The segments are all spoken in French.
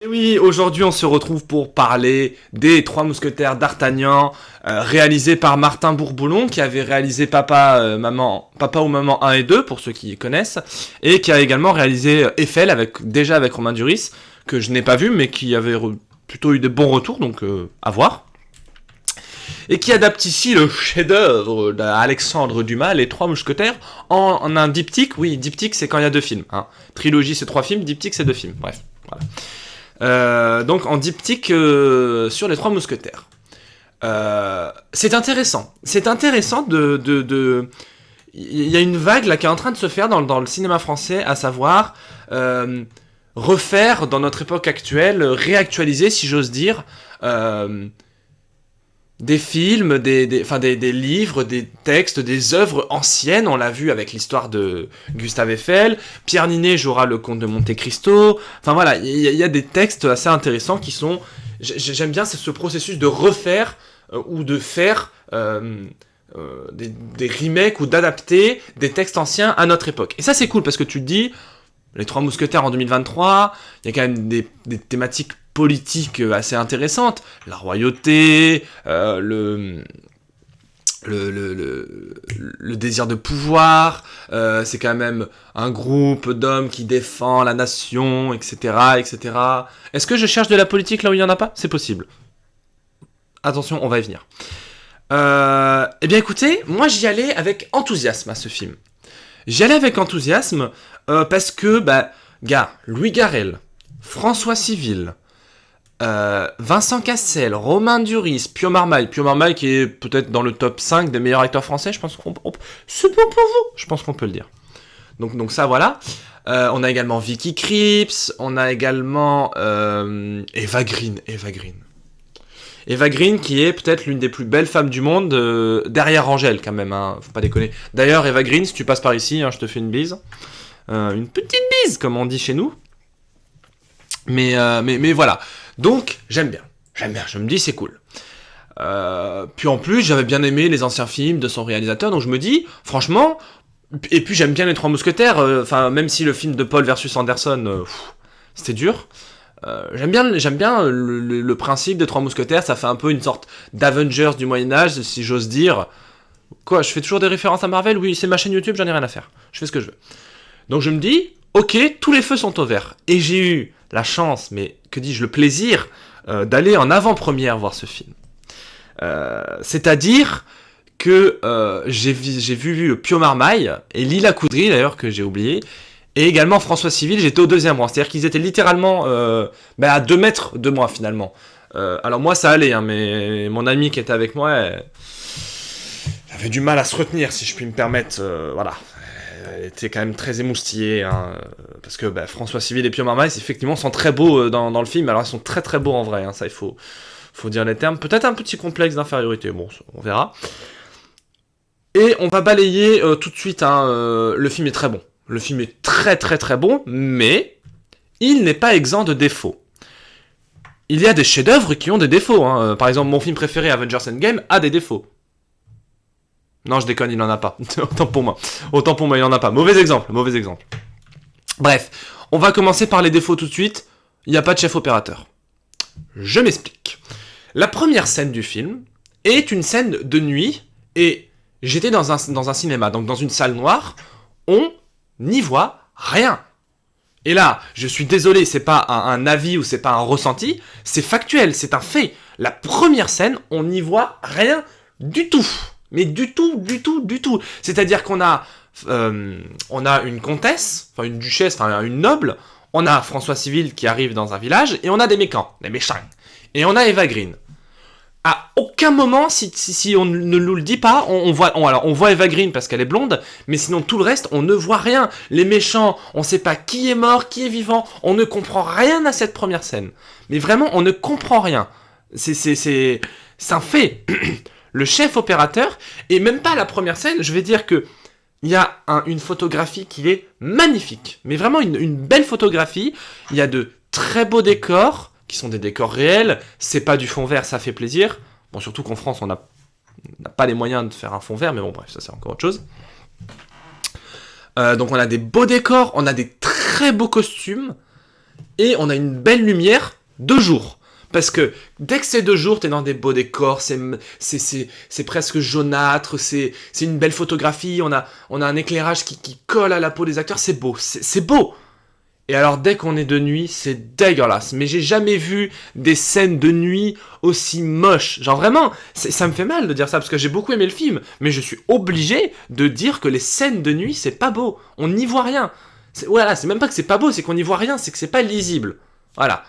Et oui, aujourd'hui on se retrouve pour parler des Trois Mousquetaires d'Artagnan, réalisé par Martin Bourboulon, qui avait réalisé Papa ou Maman 1 et 2, pour ceux qui connaissent, et qui a également réalisé Eiffel, déjà avec Romain Duris, que je n'ai pas vu, mais qui avait plutôt eu de bons retours, donc à voir. Et qui adapte ici le chef-d'œuvre d'Alexandre Dumas, Les Trois Mousquetaires, en un diptyque. Oui, diptyque c'est quand il y a deux films. Hein. Trilogie c'est 3 films, diptyque c'est 2 films. Bref, voilà. Donc en diptyque sur les Trois Mousquetaires. C'est intéressant. C'est intéressant Il y a une vague là qui est en train de se faire dans le cinéma français, à savoir refaire dans notre époque actuelle, réactualiser si j'ose dire, des films, des livres, des textes, des œuvres anciennes. On l'a vu avec l'histoire de Gustave Eiffel. Pierre Ninet jouera le comte de Monte Cristo. Enfin voilà, il y a des textes assez intéressants qui sont... J'aime bien ce processus de refaire ou de faire des remakes ou d'adapter des textes anciens à notre époque. Et ça c'est cool parce que tu te dis, les Trois Mousquetaires en 2023, il y a quand même des thématiques politiques assez intéressantes, la royauté, le désir de pouvoir, c'est quand même un groupe d'hommes qui défend la nation, etc., etc. Est-ce que je cherche de la politique là où il n'y en a pas ? C'est possible. Attention, on va y venir. Eh bien écoutez, moi j'y allais avec enthousiasme à ce film. J'y allais avec enthousiasme parce que, gars, Louis Garrel, François Civil, Vincent Cassel, Romain Duris, Pio Marmaille qui est peut-être dans le top 5 des meilleurs acteurs français, je pense c'est bon pour vous, je pense qu'on peut le dire. Donc ça voilà. On a également Vicky Krieps, on a également Eva Green qui est peut-être l'une des plus belles femmes du monde, derrière Angèle quand même, hein, faut pas déconner. D'ailleurs Eva Green, si tu passes par ici, hein, je te fais une bise. Une petite bise comme on dit chez nous. Mais voilà. Donc, j'aime bien. Je me dis, c'est cool. Puis en plus, j'avais bien aimé les anciens films de son réalisateur, donc je me dis, franchement... Et puis j'aime bien les Trois Mousquetaires, même si le film de Paul versus Anderson, c'était dur. J'aime bien le principe des Trois Mousquetaires, ça fait un peu une sorte d'Avengers du Moyen-Âge, si j'ose dire. Quoi, je fais toujours des références à Marvel ? Oui, c'est ma chaîne YouTube, j'en ai rien à faire. Je fais ce que je veux. Donc je me dis, ok, tous les feux sont au vert. Et j'ai eu la chance, mais que dis-je, le plaisir d'aller en avant-première voir ce film. C'est-à-dire que j'ai vu Pio Marmaille et Lila Coudry, d'ailleurs, que j'ai oublié, et également François Civil, j'étais au deuxième rang. C'est-à-dire qu'ils étaient littéralement à 2 mètres de moi, finalement. Alors moi, ça allait, hein, mais mon ami qui était avec moi, elle avait du mal à se retenir, si je puis me permettre. Voilà. Elle était quand même très émoustillée, hein, parce que François Civil et Pio Marmaille, effectivement, sont très beaux dans le film. Alors ils sont très très beaux en vrai, hein, ça il faut dire les termes. Peut-être un petit complexe d'infériorité, bon, on verra. Et on va balayer tout de suite, hein, le film est très bon. Le film est très très très bon, mais il n'est pas exempt de défauts. Il y a des chefs-d'œuvre qui ont des défauts, hein. Par exemple, mon film préféré, Avengers Endgame, a des défauts. Non, je déconne, il en a pas. Autant pour moi, il en a pas. Mauvais exemple. Bref, on va commencer par les défauts tout de suite. Il n'y a pas de chef opérateur. Je m'explique. La première scène du film est une scène de nuit, et j'étais dans un cinéma, donc dans une salle noire, on n'y voit rien. Et là, je suis désolé, c'est pas un avis ou c'est pas un ressenti, c'est factuel, c'est un fait. La première scène, on n'y voit rien du tout. Mais du tout. C'est-à-dire qu'on a une comtesse, enfin une duchesse, enfin une noble, on a François Civil qui arrive dans un village, et on a des méchants. Et on a Eva Green. À aucun moment, si on ne nous le dit pas, on voit Eva Green parce qu'elle est blonde, mais sinon tout le reste, on ne voit rien. Les méchants, on sait pas qui est mort, qui est vivant, on ne comprend rien à cette première scène. Mais vraiment, on ne comprend rien. C'est un fait. Le chef opérateur, et même pas la première scène, je vais dire que il y a une photographie qui est magnifique, mais vraiment une belle photographie. Il y a de très beaux décors, qui sont des décors réels, c'est pas du fond vert, ça fait plaisir. Bon, surtout qu'en France, on n'a pas les moyens de faire un fond vert, mais bon, bref, ça c'est encore autre chose. Donc on a des beaux décors, on a des très beaux costumes, et on a une belle lumière de jour. Parce que dès que c'est de jour, t'es dans des beaux décors, c'est presque jaunâtre, c'est une belle photographie, on a un éclairage qui colle à la peau des acteurs, c'est beau, c'est beau. Et alors dès qu'on est de nuit, c'est dégueulasse. Mais j'ai jamais vu des scènes de nuit aussi moches. Genre vraiment, ça me fait mal de dire ça parce que j'ai beaucoup aimé le film. Mais je suis obligé de dire que les scènes de nuit, c'est pas beau. On n'y voit rien. Voilà, c'est même pas que c'est pas beau, c'est qu'on n'y voit rien, c'est que c'est pas lisible. Voilà.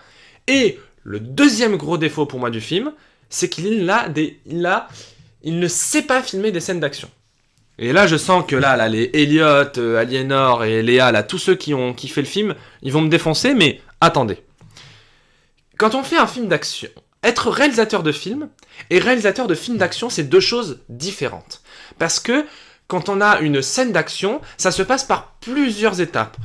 Et le deuxième gros défaut pour moi du film, c'est qu'il ne sait pas filmer des scènes d'action. Et là, je sens que là les Elliot, Aliénor et Léa, là, tous ceux qui ont kiffé le film, ils vont me défoncer, mais attendez. Quand on fait un film d'action, être réalisateur de film et réalisateur de film d'action, c'est deux choses différentes. Parce que quand on a une scène d'action, ça se passe par plusieurs étapes.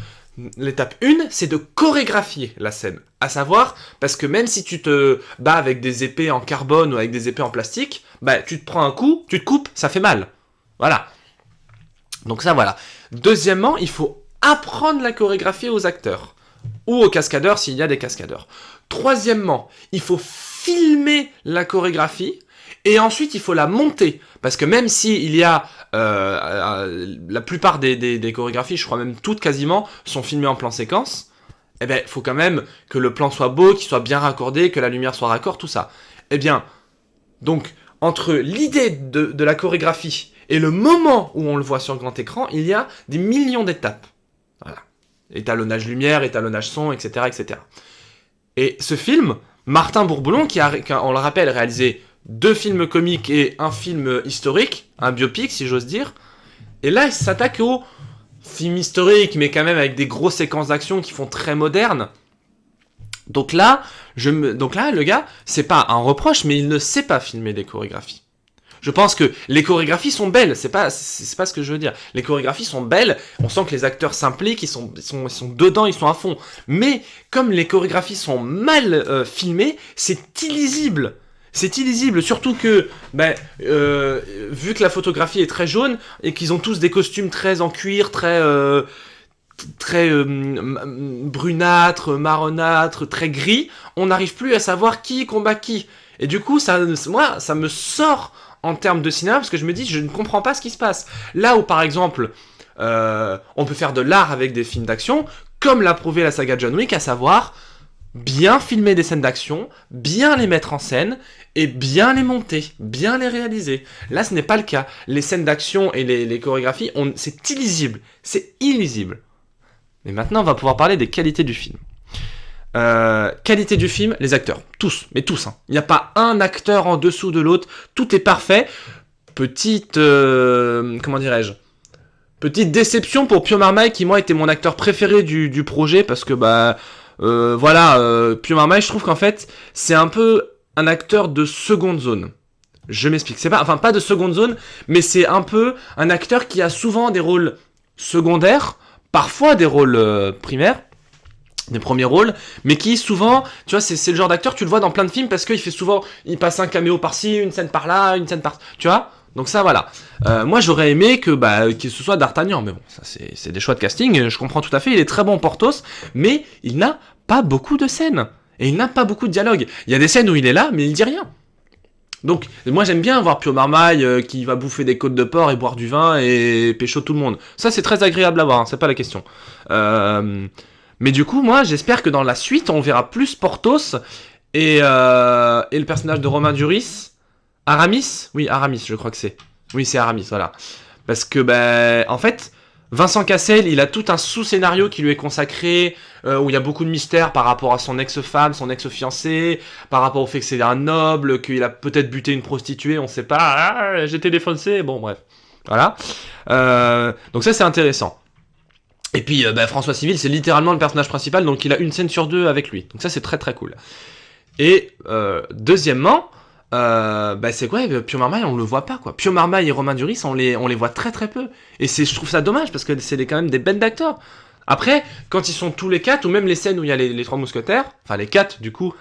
L'étape 1, c'est de chorégraphier la scène. À savoir, parce que même si tu te bats avec des épées en carbone ou avec des épées en plastique, bah, tu te prends un coup, tu te coupes, ça fait mal. Voilà. Donc ça, voilà. Deuxièmement, il faut apprendre la chorégraphie aux acteurs. Ou aux cascadeurs, s'il y a des cascadeurs. Troisièmement, il faut filmer la chorégraphie. Et ensuite, il faut la monter. Parce que même s'il y a... la plupart des chorégraphies, je crois même toutes quasiment, sont filmées en plan séquence. Eh bien, il faut quand même que le plan soit beau, qu'il soit bien raccordé, que la lumière soit raccord, tout ça. Eh bien, donc, entre l'idée de la chorégraphie... et le moment où on le voit sur grand écran, il y a des millions d'étapes. Voilà. Étalonnage lumière, étalonnage son, etc., etc. Et ce film, Martin Bourboulon, qui on le rappelle, réalisé 2 films comiques et un film historique, un biopic, si j'ose dire. Et là, il s'attaque au film historique, mais quand même avec des grosses séquences d'action qui font très modernes. Donc là, le gars, c'est pas un reproche, mais il ne sait pas filmer des chorégraphies. Je pense que les chorégraphies sont belles, c'est pas ce que je veux dire. Les chorégraphies sont belles, on sent que les acteurs s'impliquent, ils sont dedans, ils sont à fond. Mais comme les chorégraphies sont mal filmées, c'est illisible. C'est illisible, surtout que, vu que la photographie est très jaune et qu'ils ont tous des costumes très en cuir, très brunâtres, marronâtres, très gris, on n'arrive plus à savoir qui combat qui. Et du coup, ça me sort en termes de cinéma, parce que je me dis, je ne comprends pas ce qui se passe. Là où, par exemple, on peut faire de l'art avec des films d'action, comme l'a prouvé la saga John Wick, à savoir bien filmer des scènes d'action, bien les mettre en scène, et bien les monter, bien les réaliser. Là, ce n'est pas le cas. Les scènes d'action et les chorégraphies, c'est illisible. C'est illisible. Mais maintenant, on va pouvoir parler des qualités du film. Qualité du film, les acteurs, tous, mais tous. Il n'y a pas un acteur en dessous de l'autre, tout est parfait. Petite déception pour Pio Marmaille, qui moi était mon acteur préféré du projet, parce que Pio Marmaille, je trouve qu'en fait c'est un peu un acteur de seconde zone. Je m'explique, pas de seconde zone, mais c'est un peu un acteur qui a souvent des rôles secondaires, parfois des rôles primaires. Des premiers rôles, mais qui souvent, tu vois, c'est le genre d'acteur, tu le vois dans plein de films parce il passe un caméo par-ci, une scène par-là, une scène par, tu vois. Donc ça, voilà. Moi, j'aurais aimé que ce soit D'Artagnan, mais bon, ça c'est des choix de casting. Je comprends tout à fait. Il est très bon Porthos, mais il n'a pas beaucoup de scènes et il n'a pas beaucoup de dialogue. Il y a des scènes où il est là, mais il dit rien. Donc, moi, j'aime bien voir Pio Marmaille qui va bouffer des côtes de porc et boire du vin et pécho tout le monde. Ça, c'est très agréable à voir. Hein, c'est pas la question. Mais du coup, moi, j'espère que dans la suite, on verra plus Porthos et le personnage de Romain Duris. Aramis ? Oui, Aramis, je crois que c'est. Oui, c'est Aramis, voilà. Parce que, en fait, Vincent Cassel, il a tout un sous-scénario qui lui est consacré, où il y a beaucoup de mystères par rapport à son ex-femme, son ex-fiancé, par rapport au fait que c'est un noble, qu'il a peut-être buté une prostituée, on sait pas. Ah, j'étais défoncé, bon, bref. Voilà. Donc ça, c'est intéressant. Et puis François Civil, c'est littéralement le personnage principal, donc il a une scène sur 2 avec lui. Donc ça, c'est très très cool. Et deuxièmement, c'est quoi, Pio Marmaille, on le voit pas, quoi. Pio Marmaille et Romain Duris, on les voit très très peu. Et je trouve ça dommage, parce que c'est quand même des bêtes d'acteurs. Après, quand ils sont tous les 4, ou même les scènes où il y a les 3 mousquetaires, enfin les 4 du coup,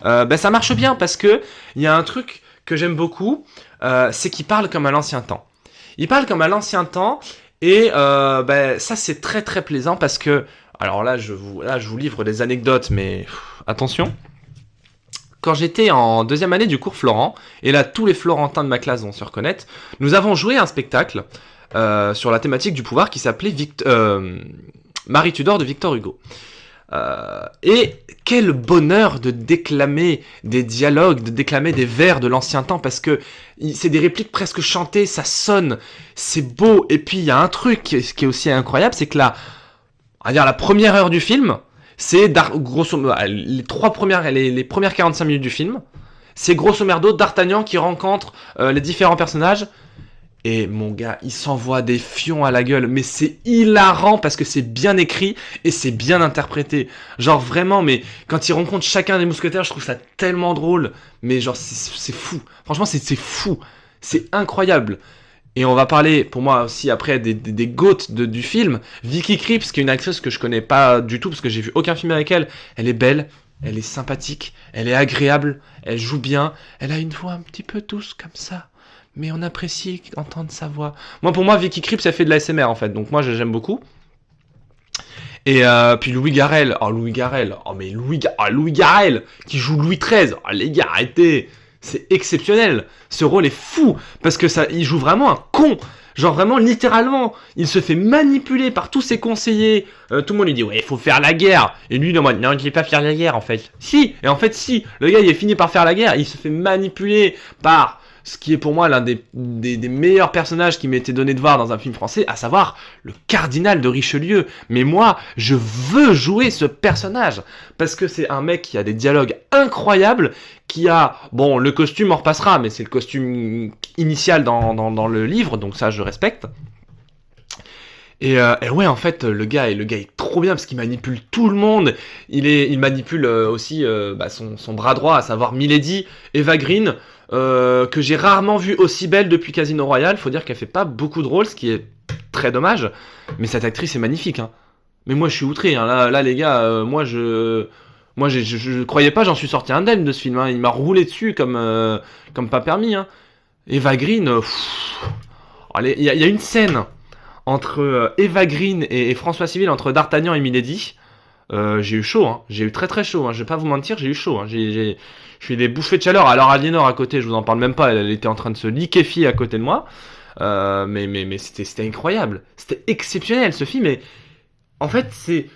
ça marche bien, parce que il y a un truc que j'aime beaucoup, c'est qu'ils parlent comme à l'ancien temps. Ils parlent comme à l'ancien temps. Et ça c'est très très plaisant parce que Alors là, je vous livre des anecdotes, mais attention. Quand j'étais en deuxième année du cours Florent, et là tous les Florentins de ma classe vont se reconnaître, nous avons joué un spectacle sur la thématique du pouvoir qui s'appelait Marie Tudor de Victor Hugo. Et quel bonheur de déclamer des dialogues, de déclamer des vers de l'ancien temps, parce que c'est des répliques presque chantées, ça sonne, c'est beau. Et puis il y a un truc qui est aussi incroyable, c'est que on va dire la première heure du film, c'est grosso modo les premières 45 minutes du film, c'est grosso merdo D'Artagnan qui rencontre les différents personnages. Et mon gars, il s'envoie des fions à la gueule, mais c'est hilarant parce que c'est bien écrit et c'est bien interprété. Genre vraiment, mais quand il rencontre chacun des mousquetaires, je trouve ça tellement drôle. Mais genre, c'est fou. Franchement, c'est fou. C'est incroyable. Et on va parler, pour moi aussi, après, des GOAT du film. Vicky Krieps, qui est une actrice que je connais pas du tout parce que j'ai vu aucun film avec elle. Elle est belle, elle est sympathique, elle est agréable, elle joue bien. Elle a une voix un petit peu douce comme ça. Mais on apprécie entendre sa voix. Pour moi, Vicky Krieps, elle fait de la SMR en fait. Donc moi, j'aime beaucoup. Et puis Louis Garrel. Louis Garrel, qui joue Louis XIII. Les gars, arrêtez. C'est exceptionnel. Ce rôle est fou. Parce que il joue vraiment un con. Genre vraiment, littéralement. Il se fait manipuler par tous ses conseillers. Tout le monde lui dit, ouais, il faut faire la guerre. Et lui, non, il ne vais pas faire la guerre en fait. Si. Et en fait, si. Le gars, il est fini par faire la guerre. Il se fait manipuler par ce qui est pour moi l'un des meilleurs personnages qui m'était donné de voir dans un film français, à savoir le cardinal de Richelieu. Mais moi, je veux jouer ce personnage, parce que c'est un mec qui a des dialogues incroyables, qui a, bon, le costume on repassera, mais c'est le costume initial dans le livre, donc ça je respecte. Et ouais, en fait, le gars est trop bien parce qu'il manipule tout le monde. Il manipule aussi son bras droit, à savoir Milady, Eva Green, que j'ai rarement vu aussi belle depuis Casino Royale. Faut dire qu'elle fait pas beaucoup de rôles, ce qui est très dommage. Mais cette actrice est magnifique, hein. Mais moi, je suis outré, hein. Là, les gars, je croyais pas, j'en suis sorti indemne de ce film, hein. Il m'a roulé dessus comme pas permis, hein. Eva Green, il y a une scène entre Eva Green et François Civil, entre D'Artagnan et Milady. J'ai eu chaud, hein. J'ai eu très très chaud, hein. Je vais pas vous mentir, j'ai eu chaud, hein. Je suis des bouffées de chaleur. Alors Aliénor à côté, je vous en parle même pas, elle était en train de se liquéfier à côté de moi. Mais c'était incroyable, c'était exceptionnel ce film. Et en fait, c'est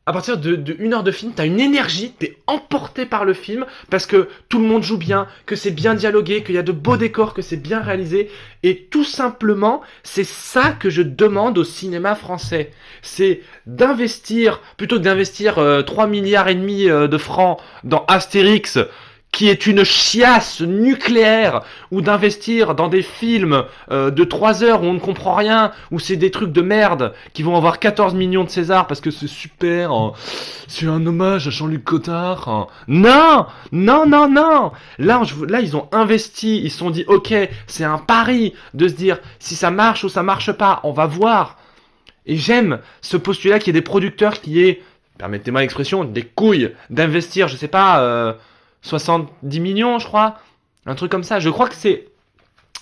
à partir de 1 heure de film, t'as une énergie, t'es emporté par le film, parce que tout le monde joue bien, que c'est bien dialogué, qu'il y a de beaux décors, que c'est bien réalisé, et tout simplement, c'est ça que je demande au cinéma français. C'est d'investir, plutôt que d'investir 3 milliards et demi de francs dans Astérix, qui est une chiasse nucléaire, ou d'investir dans des films de 3 heures où on ne comprend rien, où c'est des trucs de merde qui vont avoir 14 millions de César parce que c'est super, hein, c'est un hommage à Jean-Luc Godard. Hein. Non, non, non, non. Là, ils ont investi, ils se sont dit, ok, c'est un pari de se dire si ça marche ou ça marche pas, on va voir. Et j'aime ce postulat qu'il y ait des producteurs qui aient, permettez-moi l'expression, des couilles d'investir, je sais pas. 70 millions, je crois. Un truc comme ça. Je crois que c'est...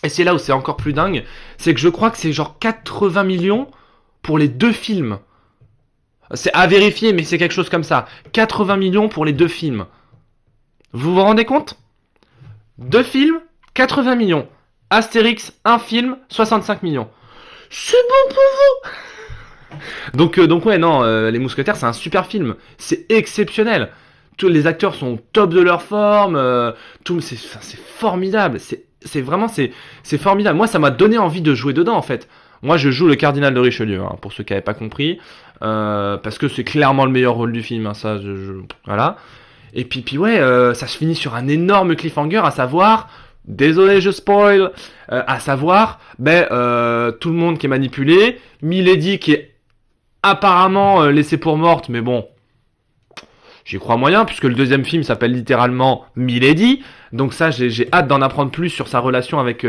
Et c'est là où c'est encore plus dingue. C'est que je crois que c'est genre 80 millions pour les 2 films. C'est à vérifier, mais c'est quelque chose comme ça. 80 millions pour les 2 films. Vous vous rendez compte ? 2 films, 80 millions. Astérix, 1 film, 65 millions. C'est bon pour vous. Donc ouais, non, Les Mousquetaires, c'est un super film. C'est exceptionnel. Tous les acteurs sont au top de leur forme, c'est formidable, c'est vraiment formidable. Moi, ça m'a donné envie de jouer dedans en fait. Moi, je joue le cardinal de Richelieu, hein, pour ceux qui n'avaient pas compris, parce que c'est clairement le meilleur rôle du film, hein, ça, voilà. Et puis ouais, ça se finit sur un énorme cliffhanger, à savoir, désolé, je spoil, à savoir, tout le monde qui est manipulé, Milady qui est apparemment laissée pour morte, mais bon. J'y crois moyen, puisque le deuxième film s'appelle littéralement Milady. Donc ça, j'ai hâte d'en apprendre plus sur sa relation avec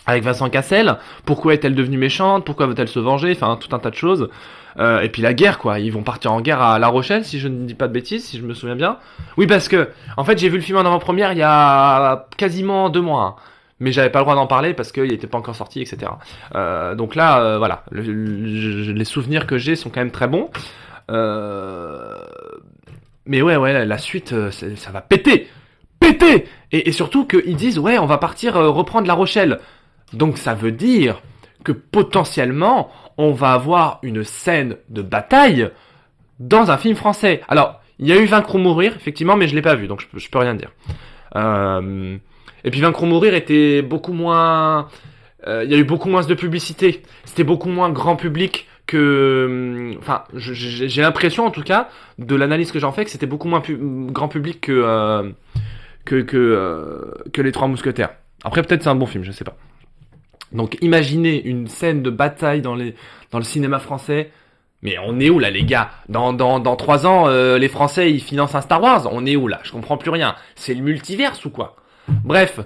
Vincent Cassel. Pourquoi est-elle devenue méchante ? Pourquoi veut-elle se venger ? Enfin, tout un tas de choses. Et puis la guerre, quoi. Ils vont partir en guerre à La Rochelle, si je ne dis pas de bêtises, si je me souviens bien. Oui, parce que, en fait, j'ai vu le film en avant-première il y a quasiment 2 mois. Hein. mais j'avais pas le droit d'en parler parce qu'il était pas encore sorti, etc. Donc là, voilà, les souvenirs que j'ai sont quand même très bons. Mais ouais, la suite, ça va péter, péter. Et surtout qu'ils disent ouais, on va partir reprendre La Rochelle. Donc ça veut dire que potentiellement, on va avoir une scène de bataille dans un film français. Alors, il y a eu Vaincre ou Mourir, effectivement, mais je l'ai pas vu, donc je peux rien dire. Et puis Vaincre ou Mourir était beaucoup moins... Il y a eu beaucoup moins de publicité. C'était beaucoup moins grand public que... Enfin, j'ai l'impression, en tout cas, de l'analyse que j'en fais, que c'était beaucoup moins grand public que Les Trois Mousquetaires. Après, peut-être c'est un bon film, je sais pas. Donc, imaginez une scène de bataille dans le cinéma français. Mais on est où là, les gars? Dans 3 ans, les Français, ils financent un Star Wars. On est où là? Je comprends plus rien. C'est le multiverse ou quoi? Bref.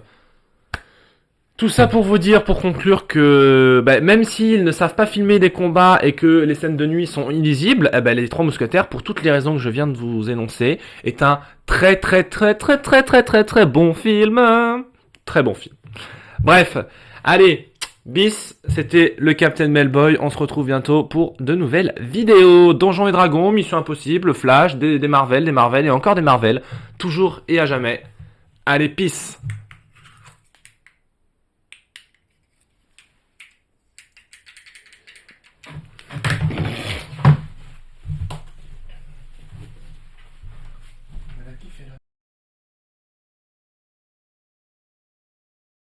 Tout ça pour vous dire, pour conclure que même s'ils ne savent pas filmer des combats et que les scènes de nuit sont illisibles, Les Trois Mousquetaires, pour toutes les raisons que je viens de vous énoncer, est un très bon film. Très bon film. Bref, allez, bis, c'était le Captain Melboy. On se retrouve bientôt pour de nouvelles vidéos. Donjons et Dragons, Mission Impossible, Flash, des Marvel et encore des Marvel. Toujours et à jamais. Allez, peace.